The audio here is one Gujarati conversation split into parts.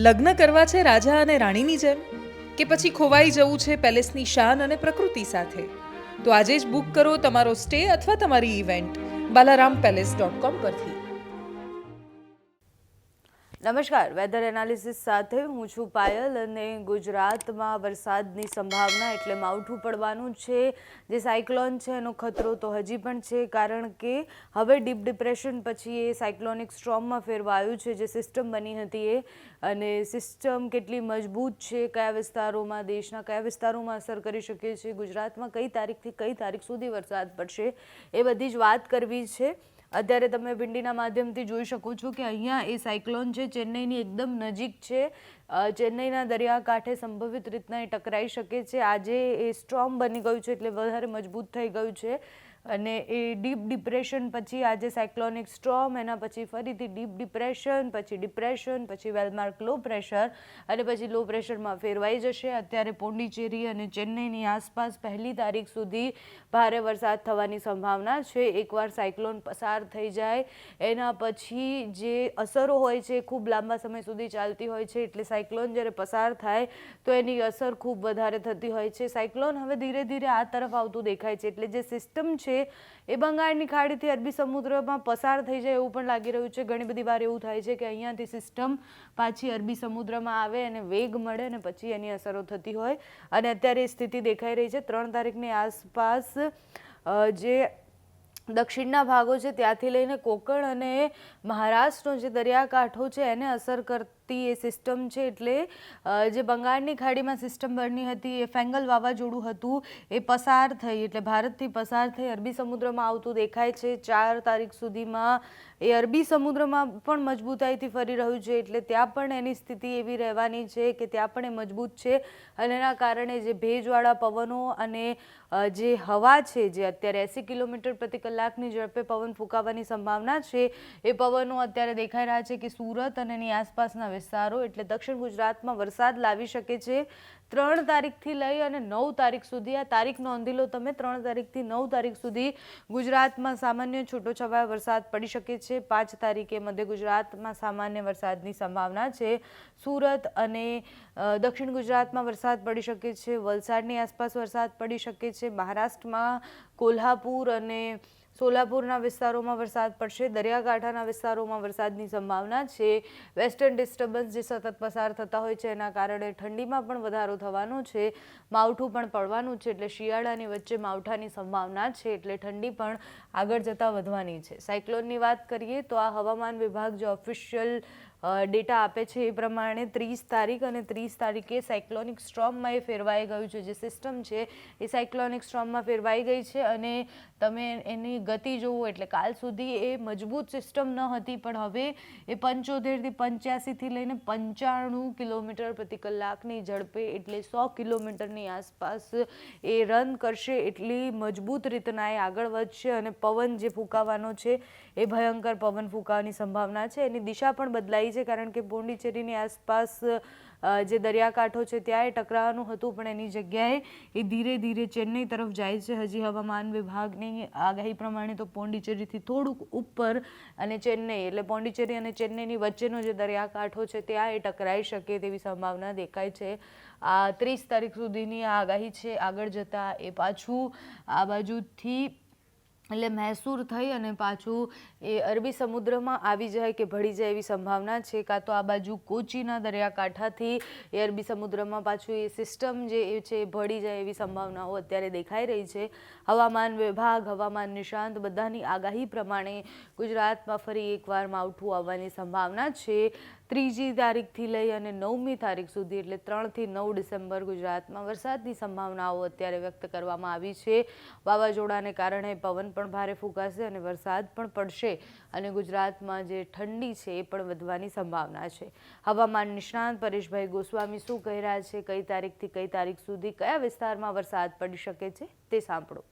લગ્ન કરવા છે રાજા અને રાણીની જેમ, કે પછી ખોવાઈ જવું છે પેલેસની શાન અને પ્રકૃતિ સાથે? તો આજે જ બુક કરો તમારો સ્ટે અથવા તમારી ઇવેન્ટ balarampalace.com પરથી. નમસ્કાર, વેધર એનાલિસિસ સાથે હું છું પાયલ. અને ગુજરાતમાં વરસાદની સંભાવના એટલે માવઠું પડવાનું છે. જે સાયક્લોન છે એનો ખતરો તો હજી પણ છે, કારણ કે હવે ડીપ ડિપ્રેશન પછી એ સાયક્લોનિક સ્ટ્રોમમાં ફેરવાયું છે. જે સિસ્ટમ બની હતી અને સિસ્ટમ કેટલી મજબૂત છે, કયા વિસ્તારોમાં, દેશના કયા વિસ્તારોમાં અસર કરી શકે છે, ગુજરાતમાં કઈ તારીખથી કઈ તારીખ સુધી વરસાદ પડશે, એ બધી જ વાત કરવી છે. અત્યારે તમે વિંડીના માધ્યમથી જોઈ શકો છો કે અહીંયા એ સાયક્લોન છે ચેન્નઈની એકદમ નજીક છે. ચેન્નઈના દરિયાકાંઠે સંભવિત રીતના એ ટકરાઈ શકે છે. આજે એ સ્ટ્રોમ બની ગયું છે એટલે વધારે મજબૂત થઈ ગયું છે. અને એ ડીપ ડિપ્રેશન પછી આજે સાયક્લોનિક સ્ટ્રોમ, એના પછી ફરીથી ડીપ ડિપ્રેશન, પછી ડિપ્રેશન, પછી વેલમાર્ક લો પ્રેશર, અને પછી લો પ્રેશરમાં ફેરવાઈ જશે. અત્યારે પોંડિચેરી અને ચેન્નઈની આસપાસ 1 તારીખ સુધી ભારે વરસાદ થવાની સંભાવના છે. એકવાર સાયક્લોન પસાર થઈ જાય એના પછી જે અસરો હોય છે ખૂબ લાંબા સમય સુધી ચાલતી હોય છે. એટલે સાયક્લોન જ્યારે પસાર થાય તો એની અસર ખૂબ વધારે થતી હોય છે. સાયક્લોન હવે ધીરે ધીરે આ તરફ આવતું દેખાય છે. એટલે જે સિસ્ટમ છે એ બંગાળની ખાડીથી અરબી સમુદ્રમાં પસાર થઈ જાય એવું પણ લાગી રહ્યું છે. ઘણી બધી વાર એવું થાય છે કે અહીંયાથી સિસ્ટમ પાછી અરબી સમુદ્રમાં આવે અને વેગ મળે અને પછી એની અસરો થતી હોય. અને અત્યારે એ સ્થિતિ દેખાઈ રહી છે. 3 તારીખની આસપાસ જે દક્ષિણના ભાગો છે ત્યાંથી લઈને કોંકણ અને મહારાષ્ટ્રનો જે દરિયાકાંઠો છે એને અસર કરતી એ સિસ્ટમ છે. એટલે જે બંગાળની ખાડીમાં સિસ્ટમ બની હતી, એ ફેંગલ વાવાઝોડું હતું, એ પસાર થઈ, એટલે ભારતથી પસાર થઈ અરબી સમુદ્રમાં આવતું દેખાય છે. 4 તારીખ સુધીમાં એ અરબી સમુદ્રમાં પણ મજબૂતાઈથી ફરી રહ્યું છે. એટલે ત્યાં પણ એની સ્થિતિ એવી રહેવાની છે કે ત્યાં પણ એ મજબૂત છે. અને એના કારણે જે ભેજવાળા પવનો અને જે હવા છે, જે અત્યારે 80 કિલોમીટર પ્રતિ કલાકની ઝડપે પવન ફૂંકાવાની સંભાવના છે, એ પવનો અત્યારે દેખાઈ રહ્યા છે કે સુરત અને એની આસપાસના વિસ્તારો એટલે દક્ષિણ ગુજરાતમાં વરસાદ લાવી શકે છે. 3 તારીખથી લઈ અને 9 તારીખ સુધી, આ તારીખ નોંધી લો તમે, 3 તારીખથી 9 તારીખ સુધી ગુજરાતમાં સામાન્ય છૂટોછવાયો વરસાદ પડી શકે છે. 5 તારીખે મધ્ય ગુજરાતમાં સામાન્ય વરસાદની સંભાવના છે. સુરત અને દક્ષિણ ગુજરાતમાં વરસાદ પડી શકે છે. વલસાડની આસપાસ વરસાદ પડી શકે છે. મહારાષ્ટ્રમાં કોલ્હાપુર અને સોલાપુરના વિસ્તારોમાં વરસાદ પડશે. દરિયાકાંઠાના વિસ્તારોમાં વરસાદની સંભાવના છે. વેસ્ટર્ન ડિસ્ટર્બન્સ જે સતત પસાર થતા હોય છે એના કારણે ઠંડીમાં પણ વધારો થવાનો છે. માવઠું પણ પડવાનું છે. એટલે શિયાળાની વચ્ચે માવઠાની સંભાવના છે. એટલે ઠંડી પણ આગળ જતાં વધવાની છે. સાયક્લોનની વાત કરીએ તો આ હવામાન વિભાગ જે ઓફિશિયલ ડેટા આપે છે એ પ્રમાણે 30 તારીખ અને 30 તારીખે સાયક્લોનિક સ્ટ્રોમમાં એ ફેરવાઈ ગયું છે. જે સિસ્ટમ છે એ સાયક્લોનિક સ્ટ્રોમમાં ફેરવાઈ ગઈ છે. અને તમે એની ગતિ જુઓ એટલે કાલ સુધી એ મજબૂત સિસ્ટમ ન હતી, પણ હવે એ 75થી 85થી લઈને 95 કિલોમીટર પ્રતિ કલાકની ઝડપે એટલે 100 કિલોમીટરની આસપાસ એ રન કરશે. એટલી મજબૂત રીતના એ આગળ વધશે. અને પવન જે ફૂંકાવાનો છે એ ભયંકર પવન ફૂંકાવાની સંભાવના છે. એની દિશા પણ બદલાઈ છે, કારણ કે પોંડિચેરીની આસપાસ જે દરિયાકાંઠો છે ત્યાં એ ટકરાવાનું હતું, પણ એની જગ્યાએ એ ધીરે ધીરે ચેન્નઈ તરફ જાય છે. હજી હવામાન વિભાગની આગાહી પ્રમાણે તો પોંડિચેરીથી થોડુંક ઉપર અને ચેન્નઈ એટલે પોંડિચેરી અને ચેન્નઈની વચ્ચેનો જે દરિયાકાંઠો છે ત્યાં એ ટકરાઈ શકે તેવી સંભાવના દેખાય છે. આ 30 તારીખ સુધીની આ આગાહી છે. આગળ જતાં એ પાછું આ બાજુથી એટલે મૈસૂર થઈ અને પાછું એ અરબી સમુદ્રમાં આવી જાય કે ભળી જાય એવી સંભાવના છે. કાં તો આ બાજુ કોચીના દરિયાકાંઠાથી એ અરબી સમુદ્રમાં પાછું એ સિસ્ટમ જે છે એ ભળી જાય એવી સંભાવનાઓ અત્યારે દેખાઈ રહી છે. હવામાન વિભાગ, હવામાન નિષ્ણાંત બધાની આગાહી પ્રમાણે ગુજરાતમાં ફરી એકવાર માવઠું આવવાની સંભાવના છે. 3જી તારીખથી લઈ અને 9મી તારીખ સુધી એટલે 3 થી 9 ડિસેમ્બર ગુજરાતમાં વરસાદની સંભાવનાઓ અત્યારે વ્યક્ત કરવામાં આવી છે. વાવાઝોડાને કારણે પવન પણ ભારે ફૂંકાશે અને વરસાદ પણ પડશે. અને ગુજરાતમાં જે ઠંડી છે એ પણ વધવાની સંભાવના છે. હવામાન નિષ્ણાંત પરેશભાઈ ગોસ્વામી શું કહી રહ્યા છે, કઈ તારીખથી કઈ તારીખ સુધી કયા વિસ્તારમાં વરસાદ પડી શકે છે તે સાંભળો.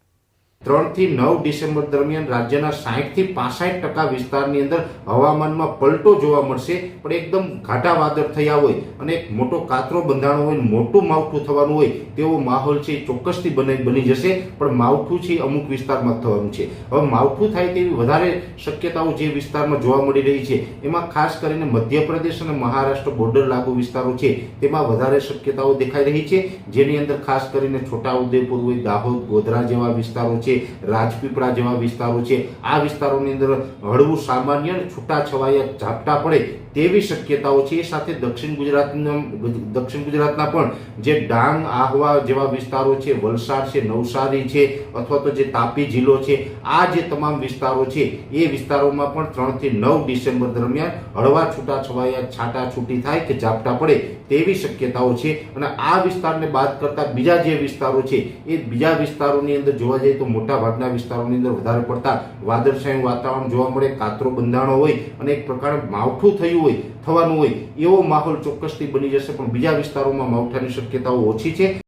3 થી 9 ડિસેમ્બર દરમિયાન રાજ્યના 60 થી 65% વિસ્તારની અંદર હવામાનમાં પલટો જોવા મળશે, પણ એકદમ ઘાટા વાદળ થયા હોય અને એક મોટો કાતરો બંધાણો હોય, મોટું માવઠું થવાનું હોય તેવો માહોલ છે એ ચોક્કસથી બની જશે. પણ માવઠું છે અમુક વિસ્તારમાં થવાનું છે. હવે માવઠું થાય તેવી વધારે શક્યતાઓ જે વિસ્તારમાં જોવા મળી રહી છે એમાં ખાસ કરીને મધ્યપ્રદેશ અને મહારાષ્ટ્ર બોર્ડર લાગુ વિસ્તારો છે તેમાં વધારે શક્યતાઓ દેખાઈ રહી છે, જેની અંદર ખાસ કરીને છોટાઉદેપુર હોય, દાહોદ, ગોધરા જેવા વિસ્તારો છે, રાજપીપળા જેવા વિસ્તારો છે. આ વિસ્તારોની અંદર હળવું સામાન્ય અને છૂટાછવાયા ઝાપટા પડે તેવી શક્યતાઓ છે. એ સાથે દક્ષિણ ગુજરાતના પણ જે ડાંગ, આહવા જેવા વિસ્તારો છે, વલસાડ છે, નવસારી છે અથવા તો જે તાપી જિલ્લો છે, આ જે તમામ વિસ્તારો છે એ વિસ્તારોમાં પણ 3 થી 9 ડિસેમ્બર દરમિયાન હળવા છૂટાછવાયા છાંટાછૂટી થાય કે ઝાપટા પડે તેવી શક્યતાઓ છે. અને આ વિસ્તારને બાદ કરતા બીજા જે વિસ્તારો છે એ બીજા વિસ્તારોની અંદર જોવા જઈએ તો મોટા ભાગના વિસ્તારોની અંદર વધારે પડતા વાદળછાયું વાતાવરણ જોવા મળે, કાતરો બંધાણો હોય અને એક પ્રકારનું માવઠું થવાનું હોય એવો માહોલ ચોક્કસથી બની જશે. પણ બીજા વિસ્તારોમાં માવઠાની શક્યતાઓ ઓછી છે.